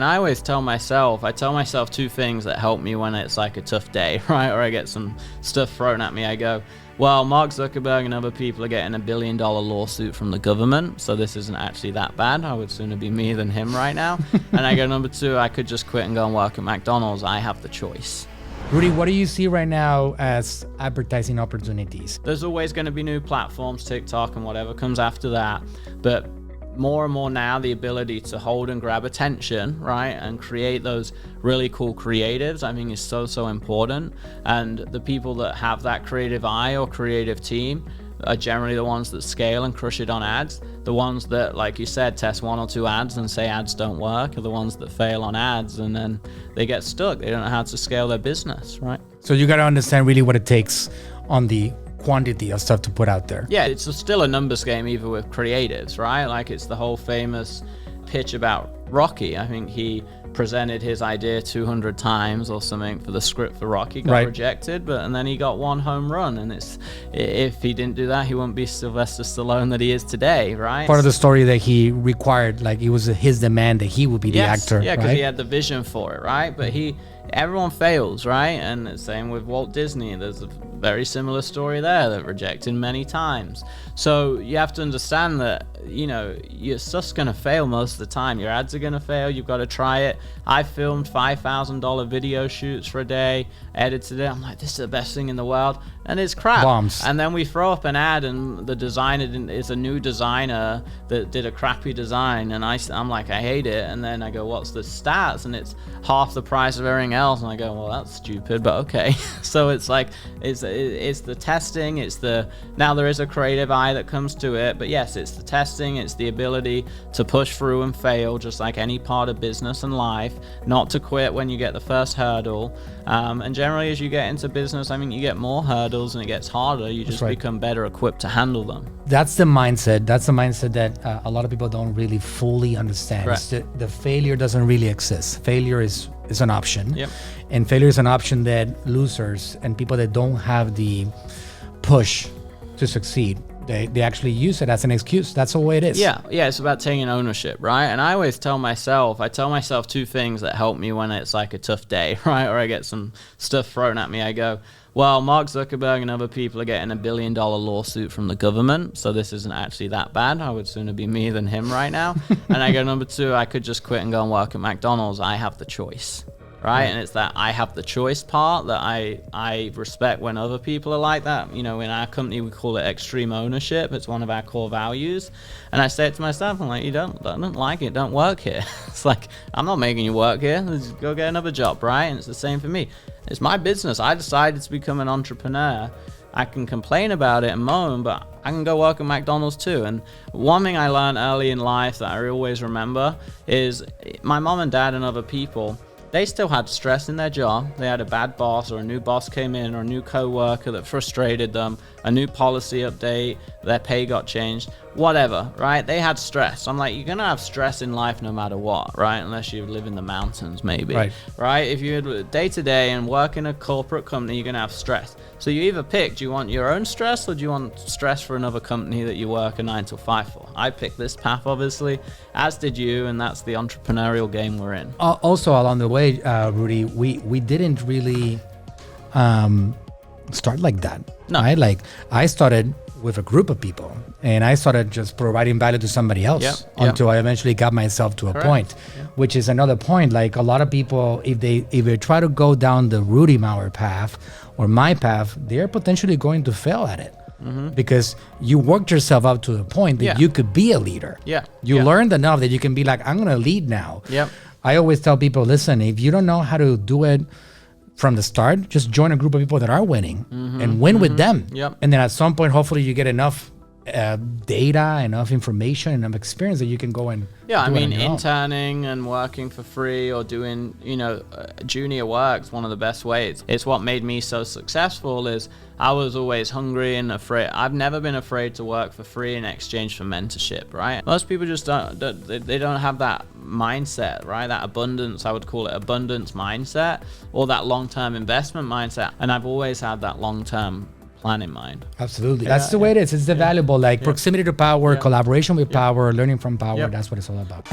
And I always tell myself two things that help me when it's like a tough day, right? Or I get some stuff thrown at me. I go, well, Mark Zuckerberg and other people are getting $1 billion lawsuit from the government, so this isn't actually that bad. I would sooner be me than him right now. And I go, number two, I could just quit and go and work at McDonald's. I have the choice. Rudy, what do you see right now as advertising opportunities? There's always going to be new platforms, TikTok and whatever comes after that. But more and more now, the ability to hold and grab attention, right, and create those really cool creatives, I think is so important. And the people that have that creative eye or creative team are generally the ones that scale and crush it on ads. The ones that, like you said, test 1 or 2 ads and say ads don't work are the ones that fail on ads, and then they get stuck. They don't know how to scale their business, right? So you got to understand really what it takes on the quantity of stuff to put out there. Yeah, it's still a numbers game, even with creatives, right? Like, it's the whole famous pitch about Rocky. I think he presented his idea 200 times or something for the script for Rocky, got rejected, and then he got 1 home run, and if he didn't do that, he wouldn't be Sylvester Stallone that he is today, right? Part of the story that he required, like it was his demand that he would be the actor. Yeah, because he had the vision for it, right? But everyone fails, right? And the same with Walt Disney. There's a very similar story there that rejected many times. So you have to understand that, your stuff's going to fail most of the time. Your ads are going to fail. You've got to try it. I filmed $5,000 video shoots for a day, edited it. I'm like, this is the best thing in the world. And it's crap. Bombs. And then we throw up an ad, and the designer is a new designer that did a crappy design. And I'm like, I hate it. And then I go, what's the stats? And it's half the price of everything else. And I go, well, that's stupid, but okay. So it's like, it's the testing. Now there is a creative eye that comes to it. But yes, it's the testing. It's the ability to push through and fail, just like any part of business and life, not to quit when you get the first hurdle. And generally, as you get into business, I mean, you get more hurdles and it gets harder. You just become better equipped to handle them. That's the mindset. That's the mindset that a lot of people don't really fully understand. The failure doesn't really exist. Failure is an option. Yep. And failure is an option that losers and people that don't have the push to succeed, they actually use it as an excuse. That's the way it is. Yeah, it's about taking ownership, right? And I always tell myself two things that help me when it's like a tough day, right? Or I get some stuff thrown at me. I go, well, Mark Zuckerberg and other people are getting $1 billion lawsuit from the government, so this isn't actually that bad. I would sooner be me than him right now. And I go, number two, I could just quit and go and work at McDonald's. I have the choice. Right. And it's that I have the choice part that I respect when other people are like that. In our company, we call it extreme ownership. It's one of our core values. And I say it to myself, I'm like, I don't like it, don't work here. It's like, I'm not making you work here. Let's go get another job, right? And it's the same for me. It's my business. I decided to become an entrepreneur. I can complain about it and moan, but I can go work at McDonald's too. And one thing I learned early in life that I always remember is my mom and dad and other people, they still had stress in their job. They had a bad boss, or a new boss came in, or a new co-worker that frustrated them, a new policy update, their pay got changed, whatever, right? They had stress. I'm like, you're gonna have stress in life no matter what, right? Unless you live in the mountains, maybe, right? If you day to day and work in a corporate company, you're gonna have stress. So you either pick, do you want your own stress, or do you want stress for another company that you work a 9 to 5 for? I picked this path, obviously, as did you, and that's the entrepreneurial game we're in. Also, along the way, Rudy, we didn't really start like that. No. Right? Like, I started with a group of people, and I started just providing value to somebody else until I eventually got myself to a point, which is another point. Like, a lot of people, if they try to go down the Rudy Mawer path or my path, they're potentially going to fail at it. Because you worked yourself up to the point that you could be a leader. You learned enough that you can be like, I'm going to lead now. I always tell people, listen, if you don't know how to do it from the start, just join a group of people that are winning and win with them. And then at some point, hopefully you get enough data, enough information, enough experience that you can go and interning and working for free or doing junior work's one of the best ways. It's what made me so successful. Is I was always hungry and afraid. I've never been afraid to work for free in exchange for mentorship, right? Most people just don't have that mindset, right? That abundance, I would call it abundance mindset, or that long-term investment mindset. And I've always had that long-term plan in mind. Absolutely. That's the way it is. It's the valuable, proximity to power, collaboration with power, learning from power. That's what it's all about.